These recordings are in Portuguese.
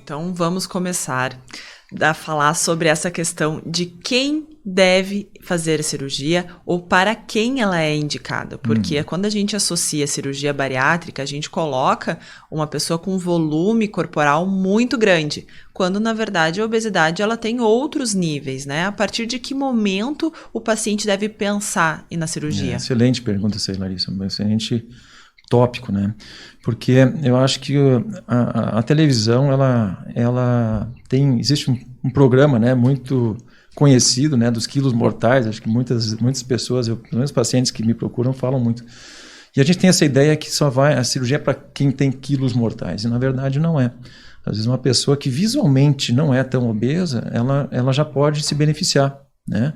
então vamos começar a falar sobre essa questão de quem deve fazer a cirurgia ou para quem ela é indicada. Porque quando a gente associa a cirurgia bariátrica, a gente coloca uma pessoa com volume corporal muito grande, quando na verdade a obesidade ela tem outros níveis, né? A partir de que momento o paciente deve pensar na cirurgia? Excelente pergunta, Larissa, um excelente tópico, né? Porque eu acho que a televisão, existe um programa, né, muito conhecido, né, dos quilos mortais. Acho que muitas pessoas, pelo menos pacientes que me procuram, falam muito. E a gente tem essa ideia que a cirurgia é para quem tem quilos mortais, e na verdade não é. Às vezes uma pessoa que visualmente não é tão obesa, ela já pode se beneficiar, né?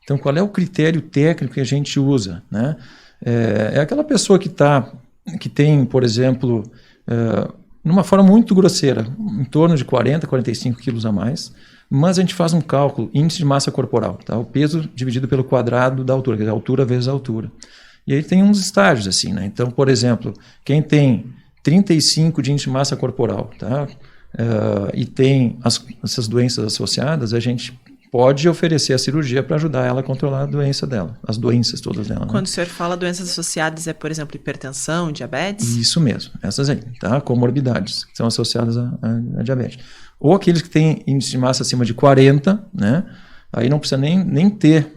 Então qual é o critério técnico que a gente usa, né? É aquela pessoa que tem, por exemplo, numa forma muito grosseira, em torno de 40, 45 quilos a mais, mas a gente faz um cálculo, índice de massa corporal, tá? O peso dividido pelo quadrado da altura, quer dizer, altura vezes altura. E aí tem uns estágios assim, né? Então, por exemplo, quem tem 35 de índice de massa corporal, tá? E tem essas doenças associadas, a gente pode oferecer a cirurgia para ajudar ela a controlar a doença dela, as doenças todas dela. Quando né? o senhor fala doenças associadas, por exemplo, hipertensão, diabetes? Isso mesmo, essas aí, tá? Comorbidades, que são associadas à diabetes. Ou aqueles que têm índice de massa acima de 40, né? Aí não precisa nem ter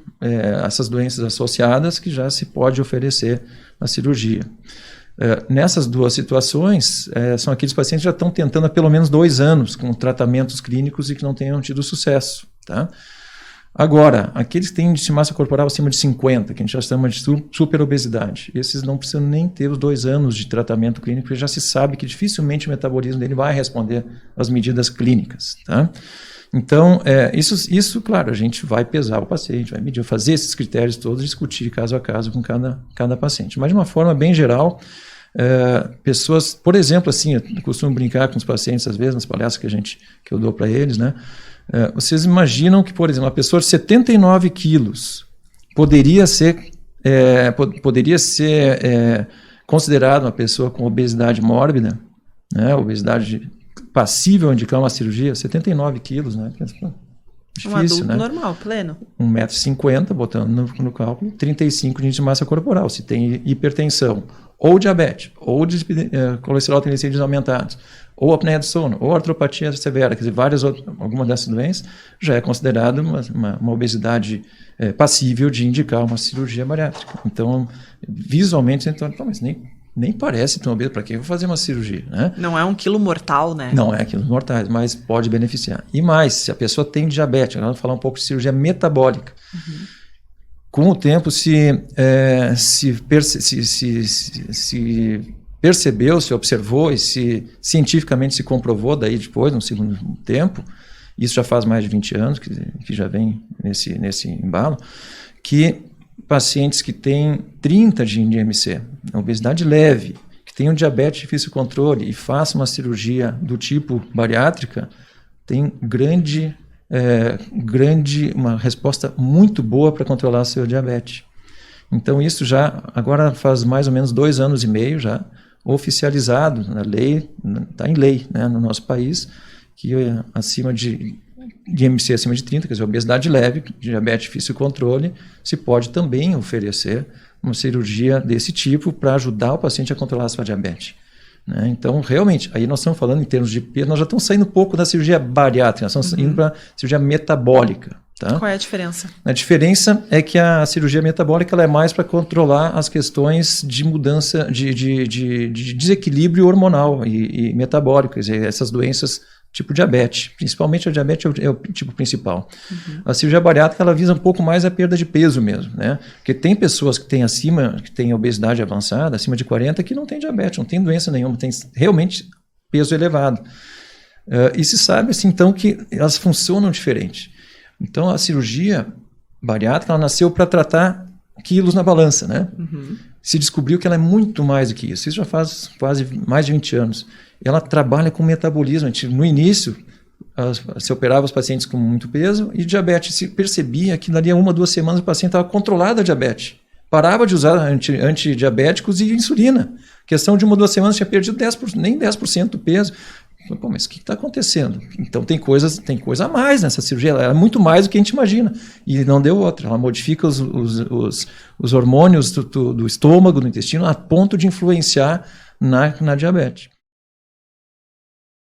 essas doenças associadas, que já se pode oferecer a cirurgia. Nessas duas situações, são aqueles pacientes que já estão tentando há pelo menos 2 anos com tratamentos clínicos e que não tenham tido sucesso. Tá? Agora, aqueles que têm índice de massa corporal acima de 50, que a gente já chama de superobesidade, esses não precisam nem ter os 2 anos de tratamento clínico, porque já se sabe que dificilmente o metabolismo dele vai responder às medidas clínicas. Tá? Então, isso, claro, a gente vai pesar o paciente, vai medir, fazer esses critérios todos, discutir caso a caso com cada paciente. Mas de uma forma bem geral, pessoas, por exemplo, assim, eu costumo brincar com os pacientes às vezes nas palestras que eu dou para eles, né? Vocês imaginam que, por exemplo, uma pessoa de 79 quilos poderia ser considerada uma pessoa com obesidade mórbida, né? Obesidade passível a indicar uma cirurgia? 79 quilos, né? Difícil, um adulto, né? Normal, pleno. 1,50 m, botando no cálculo, 35 de índice de massa corporal. Se tem hipertensão, ou diabetes, ou colesterol triglicéridos aumentados, ou apneia do sono, ou artropatia severa, quer dizer, alguma dessas doenças, já é considerado uma obesidade passível de indicar uma cirurgia bariátrica. Então, visualmente, mas nem parece tão obeso, para que eu vou fazer uma cirurgia? Né? Não é um quilo mortal, né? Não é quilos mortais, mas pode beneficiar. E mais, se a pessoa tem diabetes, agora vamos falar um pouco de cirurgia metabólica. Com o tempo, se percebeu, se observou e se cientificamente se comprovou daí depois, no segundo tempo, isso já faz mais de 20 anos que já vem nesse embalo, que pacientes que têm 30 de IMC, obesidade leve, que tenham diabetes de difícil controle e façam uma cirurgia do tipo bariátrica, tem uma resposta muito boa para controlar seu diabetes. Então isso já, agora faz mais ou menos 2 anos e meio já, oficializado na lei, está em lei, né, no nosso país, que acima de IMC acima de 30, quer dizer, obesidade leve, diabetes difícil controle, se pode também oferecer uma cirurgia desse tipo para ajudar o paciente a controlar a sua diabetes. Né? Então, realmente, aí nós estamos falando em termos de peso, nós já estamos saindo um pouco da cirurgia bariátrica, nós estamos indo para a cirurgia metabólica. Tá? Qual é a diferença? A diferença é que a cirurgia metabólica ela é mais para controlar as questões de mudança, de desequilíbrio hormonal e metabólico, quer dizer, essas doenças tipo diabetes, principalmente a diabetes é o tipo principal. A cirurgia bariátrica ela visa um pouco mais a perda de peso mesmo, né? Porque tem pessoas que têm obesidade avançada, acima de 40, que não tem diabetes, não tem doença nenhuma, tem realmente peso elevado. E se sabe assim, então que elas funcionam diferente. Então a cirurgia bariátrica ela nasceu para tratar quilos na balança, né? Se descobriu que ela é muito mais do que isso. Isso já faz quase mais de 20 anos. Ela trabalha com metabolismo. No início, se operava os pacientes com muito peso e diabetes. Se percebia que dali a 1 ou 2 semanas o paciente estava controlado a diabetes. Parava de usar antidiabéticos e insulina. Questão de 1 ou 2 semanas tinha perdido nem 10% do peso. Pô, mas o que está acontecendo? Então tem coisa a mais nessa cirurgia, ela é muito mais do que a gente imagina. E não deu outra. Ela modifica os hormônios do estômago, do intestino, a ponto de influenciar na diabetes.